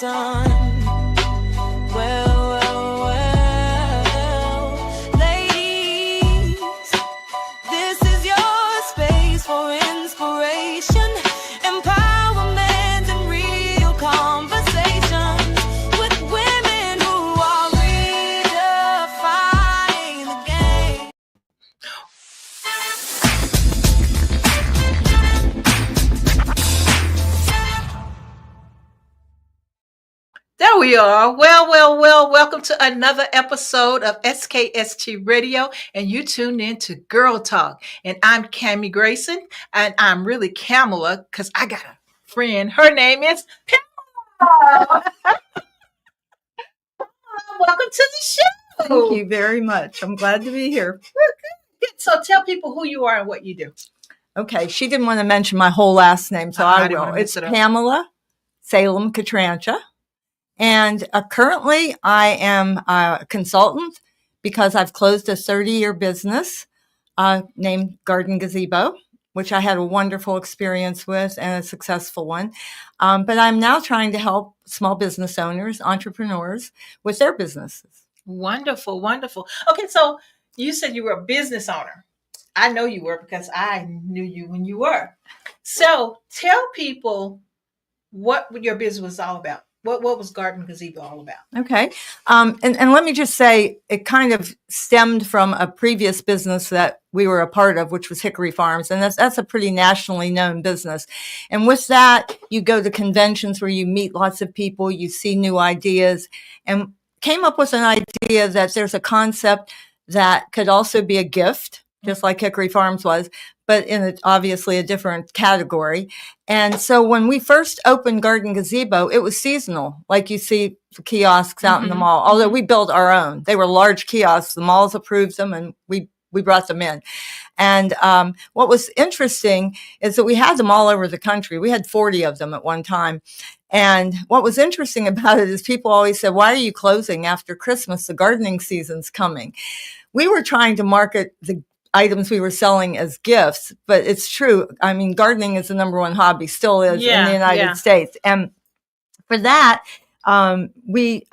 Grayson. Well, ladies, this is your space for inspiration, empowerment, and real conversation with women who are redefining the game. There we are. Well, welcome to another episode of SKST Radio, and you tuned in to Girl Talk. And I'm Cammie Grayson, and I'm really Pamela because I got a friend. Her name is Pamela. Welcome to the show. Thank you very much. I'm glad to be here. So tell people who you are and what you do. Okay, she didn't want to mention my whole last name, so I will. It's it Pamela Katrancha. And currently, I am a consultant because I've closed a 30-year business named Garden Gazebo, which I had a wonderful experience with and a successful one. But I'm now trying to help small business owners, entrepreneurs with their businesses. Wonderful. Okay, so you said you were a business owner. I know you were because I knew you when you were. So tell people what your business was all about. What was Garden Gazebo all about? Okay. And let me just say, it kind of stemmed from a previous business that we were a part of, which was Hickory Farms. And that's a pretty nationally known business. And with that, you go to conventions where you meet lots of people, you see new ideas, and came up with an idea that there's a concept that could also be a gift, just like Hickory Farms was, but in obviously a different category. And so when we first opened Garden Gazebo, it was seasonal, like you see the kiosks out in the mall, although we built our own. They were large kiosks. The malls approved them, and we brought them in. And what was interesting is that we had them all over the country. We had 40 of them at one time. And what was interesting about it is people always said, why are you closing after Christmas? The gardening season's coming. We were trying to market the items we were selling as gifts, but it's true. I mean, gardening is the number one hobby, still is in the United States. And for that, we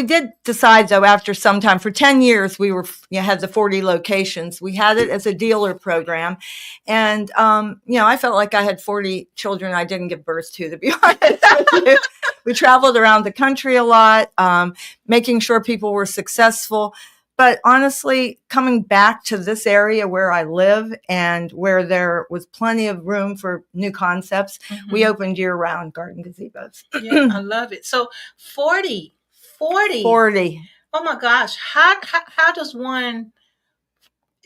did decide, though, after some time, for 10 years, we had the 40 locations. We had it as a dealer program. And, I felt like I had 40 children I didn't give birth to be honest with you. We traveled around the country a lot, making sure people were successful. But honestly, coming back to this area where I live and where there was plenty of room for new concepts, we opened year-round garden gazebos. Yeah, I love it. So 40. Oh my gosh. How does one,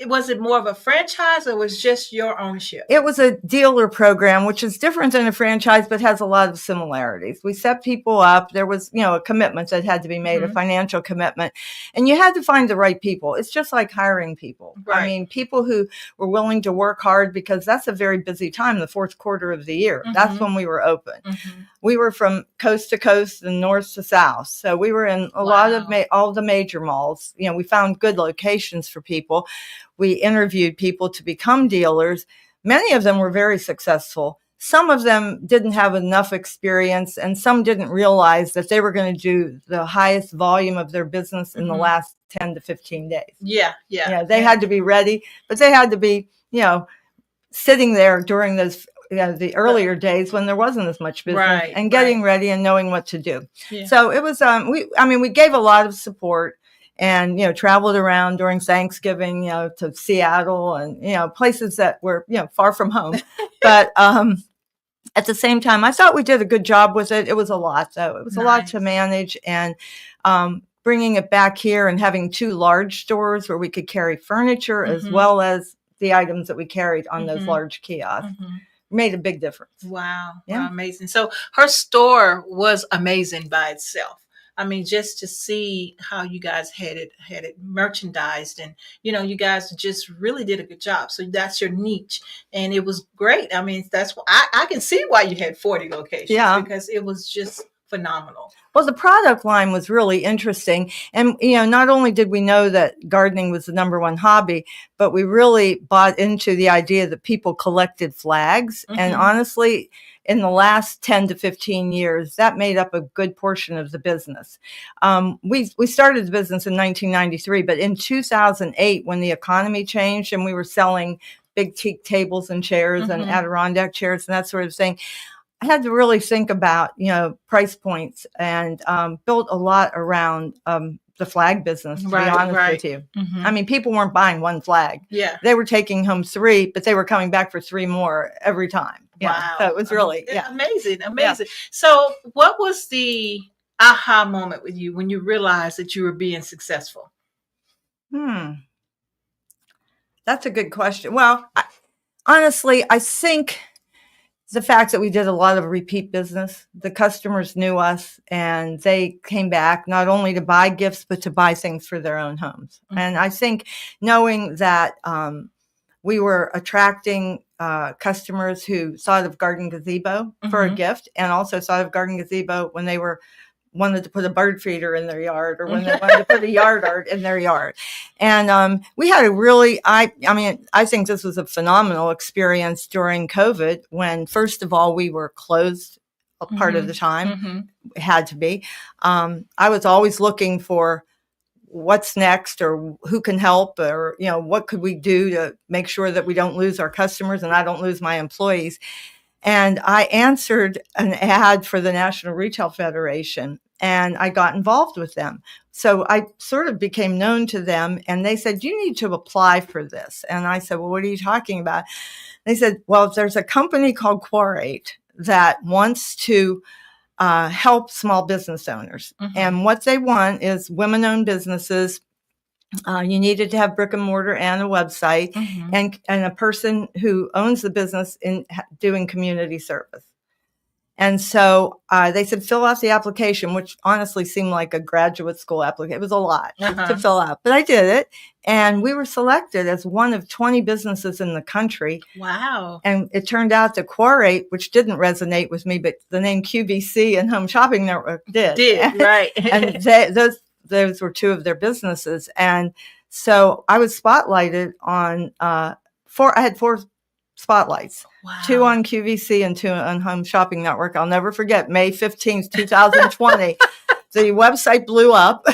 was it more of a franchise or was just your ownership? It was a dealer program, which is different than a franchise, but has a lot of similarities. We set people up. There was, a commitment that had to be made, a financial commitment, and you had to find the right people. It's just like hiring people. Right. I mean, people who were willing to work hard, because that's a very busy time, the fourth quarter of the year. That's when we were open. We were from coast to coast and north to south. So we were in a lot of all the major malls. We found good locations for people. We interviewed people to become dealers. Many of them were very successful. Some of them didn't have enough experience, and some didn't realize that they were going to do the highest volume of their business in the last 10 to 15 days. Yeah. They had to be ready, but they had to be, sitting there during those the earlier days when there wasn't as much business, and getting ready and knowing what to do. Yeah. So it was, we gave a lot of support. And, traveled around during Thanksgiving, to Seattle and, places that were, far from home. But at the same time, I thought we did a good job with it. It was a lot, though. It was a lot to manage. And bringing it back here and having 2 large stores where we could carry furniture as well as the items that we carried on those large kiosks made a big difference. Wow. Yeah. Wow, amazing. So her store was amazing by itself. I mean, just to see how you guys had it merchandised, and you guys just really did a good job. So that's your niche, and it was great. I mean, that's I can see why you had 40 locations, because it was just phenomenal. Well, the product line was really interesting. And, not only did we know that gardening was the number one hobby, but we really bought into the idea that people collected flags. And honestly, in the last 10 to 15 years, that made up a good portion of the business. We started the business in 1993, but in 2008, when the economy changed and we were selling big teak tables and chairs and Adirondack chairs and that sort of thing, I had to really think about, price points and built a lot around the flag business, to be honest with you. I mean, people weren't buying one flag. Yeah. They were taking home 3, but they were coming back for 3 more every time. Wow. So it was really, amazing. So what was the aha moment with you when you realized that you were being successful? That's a good question. Well, honestly, I think the fact that we did a lot of repeat business, the customers knew us and they came back not only to buy gifts, but to buy things for their own homes. And I think knowing that we were attracting customers who thought of Garden Gazebo for a gift and also thought of Garden Gazebo when they wanted to put a bird feeder in their yard or when they wanted to put a yard art in their yard. And we had a really, I think this was a phenomenal experience during COVID when, first of all, we were closed a part of the time. It had to be. I was always looking for what's next or who can help or, what could we do to make sure that we don't lose our customers and I don't lose my employees. And I answered an ad for the National Retail Federation and I got involved with them. So I sort of became known to them and they said, you need to apply for this. And I said, well, what are you talking about? They said, well, there's a company called Quarate that wants to help small business owners. And what they want is women-owned businesses. You needed to have brick and mortar and a website and a person who owns the business in doing community service. And so they said, fill out the application, which honestly seemed like a graduate school application. It was a lot to fill out, but I did it. And we were selected as one of 20 businesses in the country. Wow. And it turned out that Quarate, which didn't resonate with me, but the name QVC and Home Shopping Network did. Right. And those were 2 of their businesses. And so I was spotlighted on I had 4 spotlights, 2 on QVC and 2 on Home Shopping Network. I'll never forget May 15th, 2020. The website blew up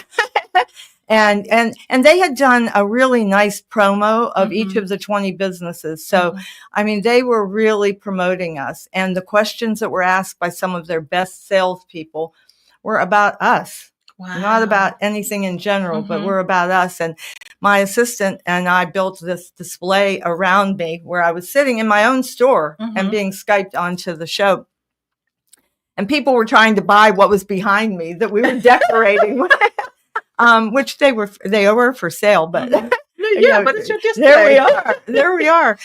and they had done a really nice promo of each of the 20 businesses. So, they were really promoting us. And the questions that were asked by some of their best salespeople were about us. Wow. Not about anything in general, but we're about us. And my assistant and I built this display around me where I was sitting in my own store and being Skyped onto the show. And people were trying to buy what was behind me that we were decorating, which they were for sale, but but it's your display. There we are.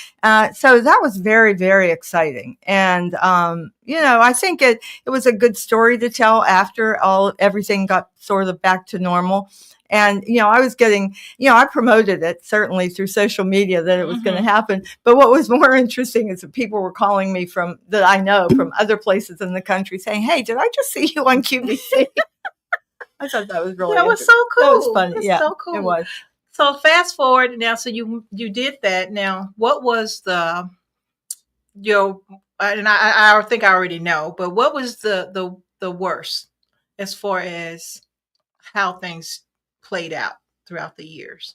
So that was very, very exciting. And, I think it was a good story to tell after everything got sort of back to normal. And, I was getting, I promoted it certainly through social media that it was going to happen. But what was more interesting is that people were calling me that I know from other places in the country saying, hey, did I just see you on QVC? I thought that was really That was so cool. That was funny. Yeah, so cool. It was. So fast forward now. So you did that. Now, what was and I think I already know, but what was the worst as far as how things played out throughout the years?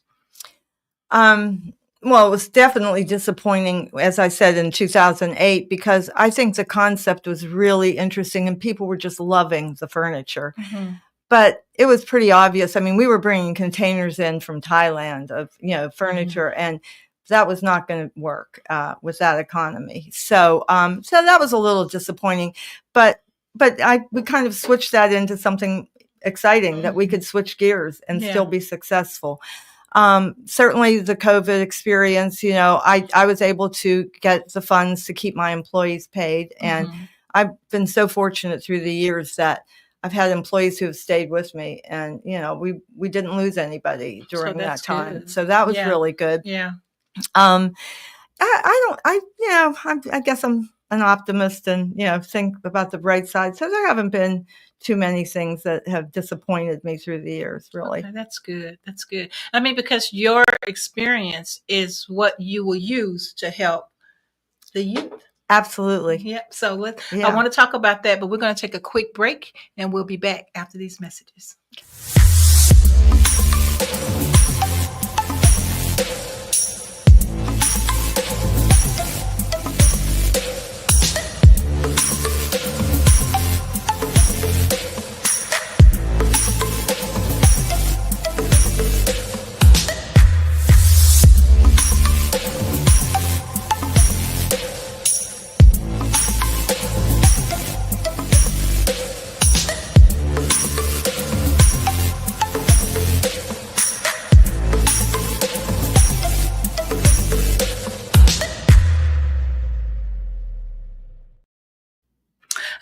Well, it was definitely disappointing, as I said, in 2008, because I think the concept was really interesting and people were just loving the furniture. But it was pretty obvious. We were bringing containers in from Thailand of, furniture, and that was not going to work with that economy. So that was a little disappointing. But we kind of switched that into something exciting that we could switch gears and still be successful. Certainly the COVID experience, I was able to get the funds to keep my employees paid. And I've been so fortunate through the years that I've had employees who have stayed with me and, we didn't lose anybody during that time. Good. So that was really good. Yeah. I guess I'm an optimist and, think about the bright side. So there haven't been too many things that have disappointed me through the years, really. Okay, that's good. That's good. I mean, because your experience is what you will use to help the youth. Absolutely. Yep. So I Yeah. want to talk about that, but we're going to take a quick break and we'll be back after these messages.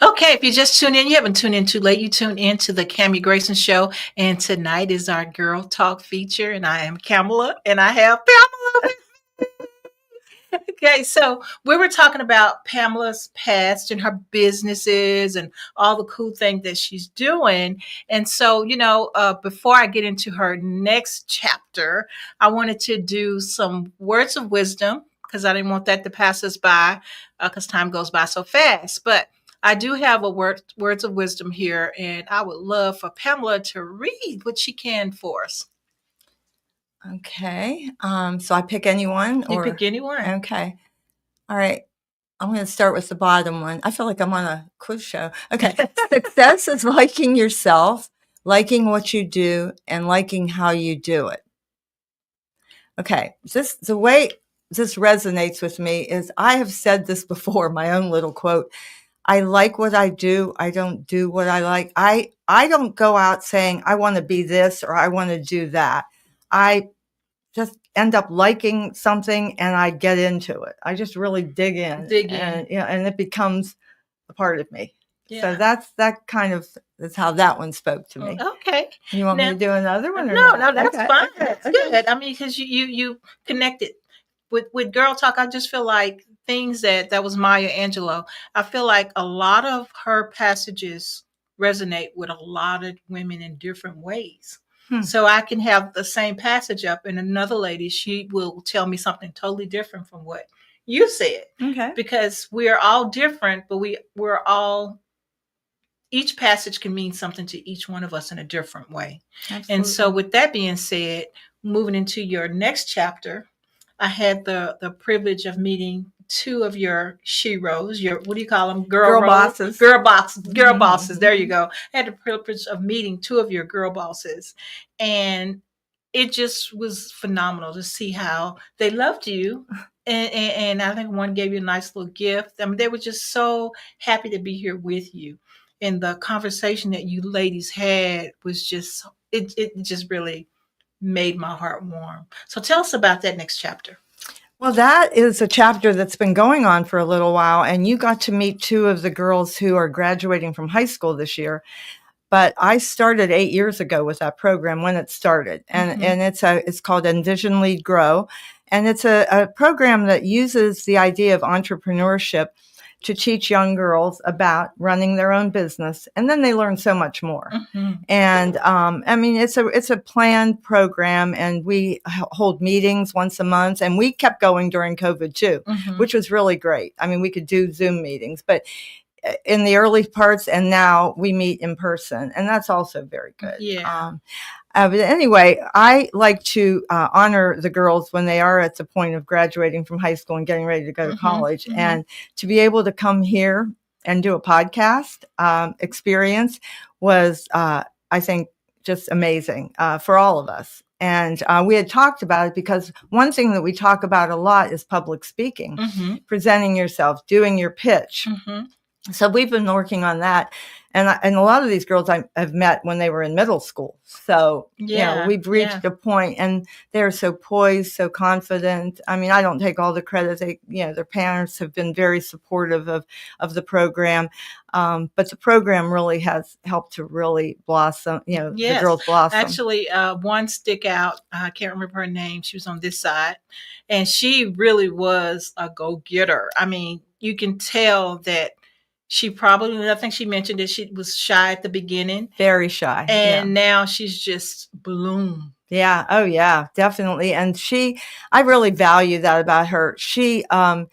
Okay, if you just tune in, you haven't tuned in too late. You tune in to the Cammie Grayson Show, and tonight is our Girl Talk feature, and I am Pamela, and I have Pamela. Okay, so we were talking about Pamela's past and her businesses and all the cool things that she's doing. And so, before I get into her next chapter, I wanted to do some words of wisdom because I didn't want that to pass us by because time goes by so fast. But I do have a words of wisdom here, and I would love for Pamela to read what she can for us. Okay. So I pick anyone? You pick anyone. Okay. All right. I'm going to start with the bottom one. I feel like I'm on a quiz show. Okay. Success is liking yourself, liking what you do, and liking how you do it. Okay. The way this resonates with me is I have said this before, my own little quote. I like what I do. I don't do what I like. I don't go out saying I want to be this or I want to do that. I just end up liking something and I get into it. I just really dig in. And it becomes a part of me. Yeah. So that's how that one spoke to me. Okay. You want me to do another one? No, that's fine. That's good. I mean, because you connected with Girl Talk. I just feel like things that was Maya Angelou. I feel like a lot of her passages resonate with a lot of women in different ways. So I can have the same passage up and another lady, she will tell me something totally different from what you said. Okay. Because we are all different, but we're all, each passage can mean something to each one of us in a different way. Absolutely. And so with that being said, moving into your next chapter, I had the privilege of meeting two of your sheroes, your, what do you call them? Girl bosses. Girl bosses. There you go. I had the privilege of meeting two of your girl bosses. And it just was phenomenal to see how they loved you. And I think one gave you a nice little gift. I mean, they were just so happy to be here with you. And the conversation that you ladies had was just, it just really made my heart warm. So tell us about that next chapter. Well, that is a chapter that's been going on for a little while, and you got to meet two of the girls who are graduating from high school this year. But I started 8 years ago with that program when it started, and it's called Envision, Lead, Grow, and it's a program that uses the idea of entrepreneurship to teach young girls about running their own business, and then they learn so much more. And I mean, it's a planned program, and we hold meetings once a month, and we kept going during COVID too, which was really great. I mean, we could do Zoom meetings, but in the early parts, and now we meet in person, and that's also very good. Yeah. But anyway, I like to honor the girls when they are at the point of graduating from high school and getting ready to go to college. And to be able to come here and do a podcast experience was, I think, just amazing for all of us. And we had talked about it because one thing that we talk about a lot is public speaking, presenting yourself, doing your pitch. So we've been working on that. And a lot of these girls I've met when they were in middle school. So, we've reached a point, and they're so poised, so confident. I mean, I don't take all the credit. Their parents have been very supportive of the program. But the program really has helped to really blossom, the girls blossom. Actually, one stick out, I can't remember her name. She was on this side, and she really was a go-getter. I mean, you can tell that she probably, I think she mentioned that she was shy at the beginning, Very shy. and now she's just bloomed. Yeah. Oh, yeah, definitely. And I really value that about her. She was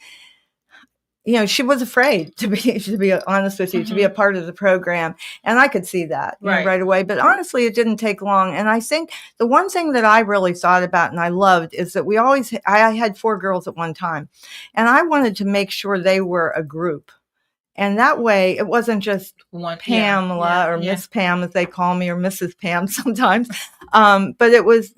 afraid to be honest with you, to be a part of the program. And I could see that right away. But honestly, it didn't take long. And I think the one thing that I really thought about and I loved is that I had 4 girls at one time, and I wanted to make sure they were a group. And that way, it wasn't just one Pamela or Miss Pam, as they call me, or Mrs. Pam sometimes. But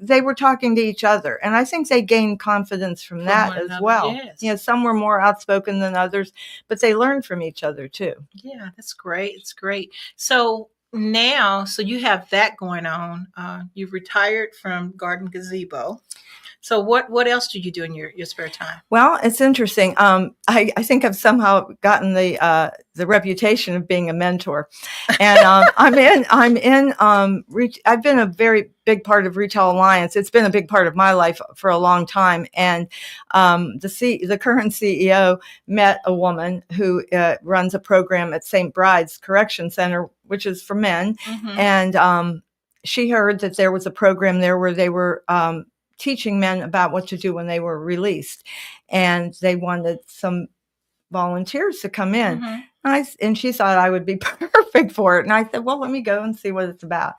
they were talking to each other. And I think they gained confidence from that as well. Yes. Some were more outspoken than others, but they learned from each other too. Yeah, that's great. It's great. So now, you have that going on. You've retired from Garden Gazebo. So what else do you do in your spare time? Well, it's interesting. I think I've somehow gotten the reputation of being a mentor, and I've been a very big part of Retail Alliance. It's been a big part of my life for a long time. And the current CEO met a woman who runs a program at St. Bride's Correction Center, which is for men, and she heard that there was a program there where they were teaching men about what to do when they were released, and they wanted some volunteers to come in. And she thought I would be perfect for it. And I said, well, let me go and see what it's about.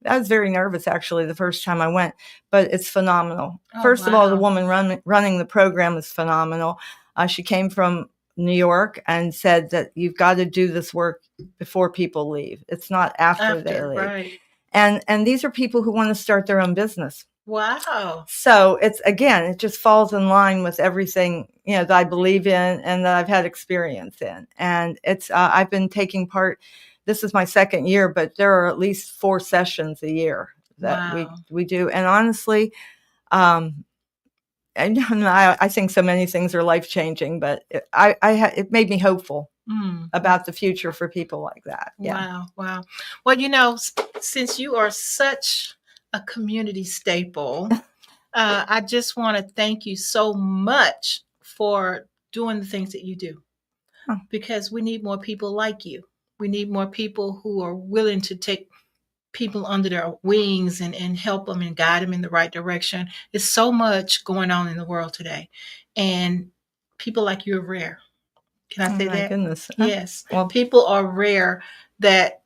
I was very nervous, actually, the first time I went, but it's phenomenal. First of all, the woman running the program is phenomenal. She came from New York and said that you've got to do this work before people leave. It's not after they leave. Right. And these are people who want to start their own business. Wow. So it just falls in line with everything, that I believe in and that I've had experience in. And I've been taking part. This is my second year, but there are at least 4 sessions a year that we do. And honestly, I think so many things are life-changing, but it made me hopeful about the future for people like that. Yeah. Wow. Well, since you are such a community staple, I just want to thank you so much for doing the things that you do, because we need more people like you. We need more people who are willing to take people under their wings and help them and guide them in the right direction. There's so much going on in the world today, and people like you are rare. Can I say that? My goodness. Yes. Well, people are rare that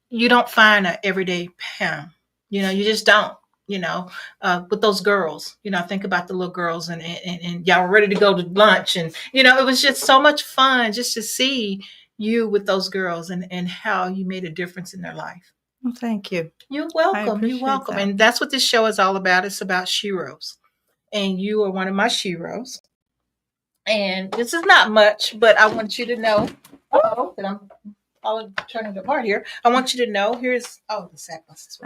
you don't find an everyday Pam. You just don't, with those girls, think about the little girls and y'all were ready to go to lunch. And, it was just so much fun just to see you with those girls and how you made a difference in their life. Well, thank you. You're welcome. You're welcome. That. And that's what this show is all about. It's about sheroes. And you are one of my sheroes. And this is not much, but I want you to know, that I'll turn it apart here. I want you to know, here's the sack bus.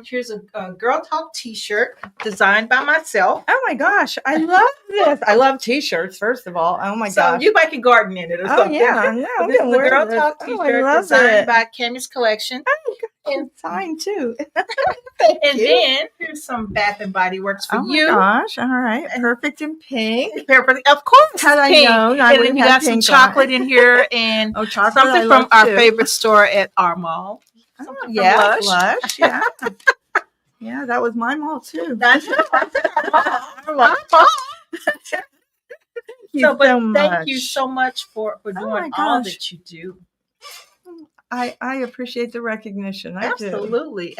Here's a GirlTalk t-shirt designed by myself. Oh my gosh, I love this. I love t-shirts, first of all. Oh my gosh. So you might can garden in it or something. Yeah, no, this is the GirlTalk t-shirt designed by Cammy's Collection. Oh, and signed too. And then here's some Bath and Body Works for you. Oh my gosh, all right. Perfect in pink. Perfect. Of course. Had I known, I would have got some chocolate in here and something from our favorite store at our mall. Yeah, Lush. Yeah. Yeah, that was my mall too. That's our mall. Thank you so much for doing all that you do. I appreciate the recognition. Absolutely.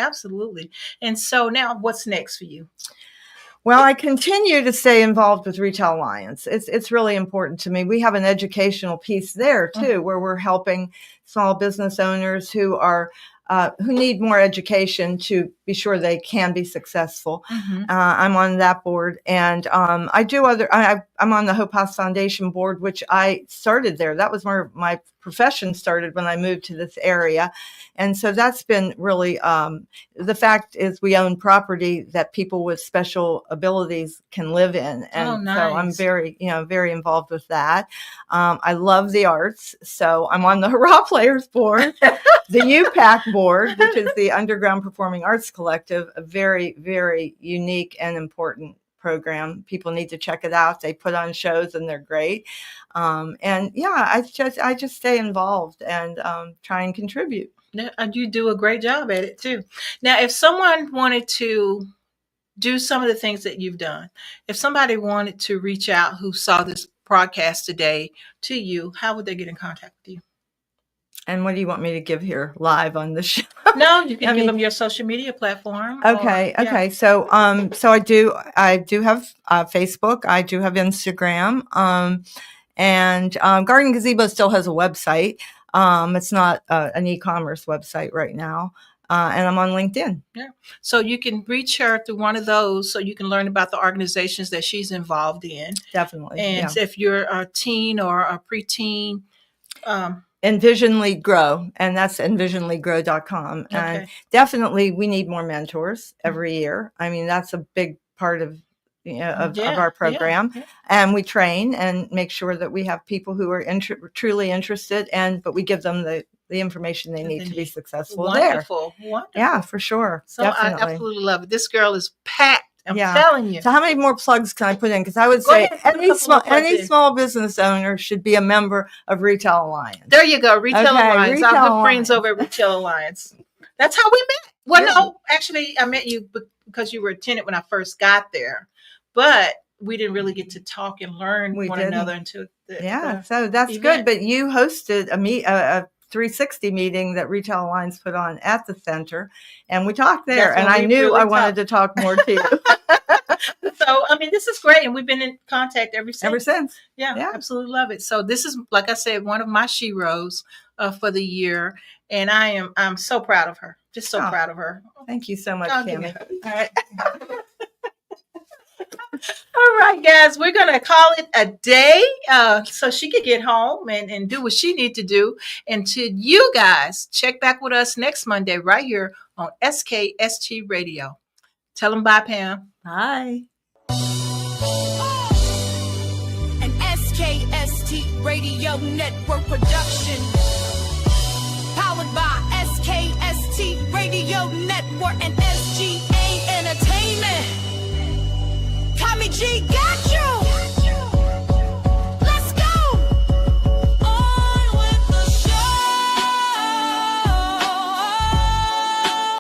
And so now what's next for you? Well, I continue to stay involved with Retail Alliance. It's really important to me. We have an educational piece there too, where we're helping small business owners who need more education to be sure they can be successful. I'm on that board, and I do I'm on the Hope House Foundation board, which I started there. That was where my profession started when I moved to this area. And so that's been really, the fact is we own property that people with special abilities can live in. And nice. So I'm very, very involved with that. I love the arts. So I'm on the Hurrah Players board, the UPAC board, which is the Underground Performing Arts Collective, a very, very unique and important program. People need to check it out. They put on shows and they're great. And yeah, I just stay involved and try and contribute. Yeah, and you do a great job at it too. Now, if someone wanted to do some of the things that you've done, if somebody wanted to reach out who saw this broadcast today to you, how would they get in contact with you? And what do you want me to give here live on the show? No, you can give them your social media platform. Okay. Okay. So, so I do have Facebook. I do have Instagram. And Garden Gazebo still has a website. It's not an e-commerce website right now. And I'm on LinkedIn. Yeah. So you can reach her through one of those so you can learn about the organizations that she's involved in. Definitely. And if you're a teen or a preteen, Envision Lead Grow, and that's envisionleadgrow.com. Okay. And definitely we need more mentors every year. I mean, that's a big part of of our program. Yeah. And we train and make sure that we have people who are truly interested, but we give them the information they need to be successful there. Wonderful. Yeah, for sure. So definitely. I absolutely love it. This girl is packed. I'm telling you. So how many more plugs can I put in? Because I would say any small business owner should be a member of Retail Alliance. There you go. Retail Alliance. Our good friends over at Retail Alliance. That's how we met. Well, no, actually, I met you because you were a tenant when I first got there. But we didn't really get to talk and learn one another until so that's event. Good. But you hosted a 360 meeting that Retail Alliance put on at the center, and we talked there. And I knew really I wanted to talk more to you. So, I mean, this is great, and we've been in contact ever since. Ever since, yeah, absolutely love it. So, this is, like I said, one of my sheroes for the year, and I'm so proud of her. Just so proud of her. Thank you so much, Tammy. All right. All right, guys, we're going to call it a day so she can get home and do what she needs to do. And to you guys, check back with us next Monday right here on SKST Radio. Tell them bye, Pam. Bye. An SKST Radio Network production. Powered by SKST Radio Network and SGA Entertainment. Tommy G.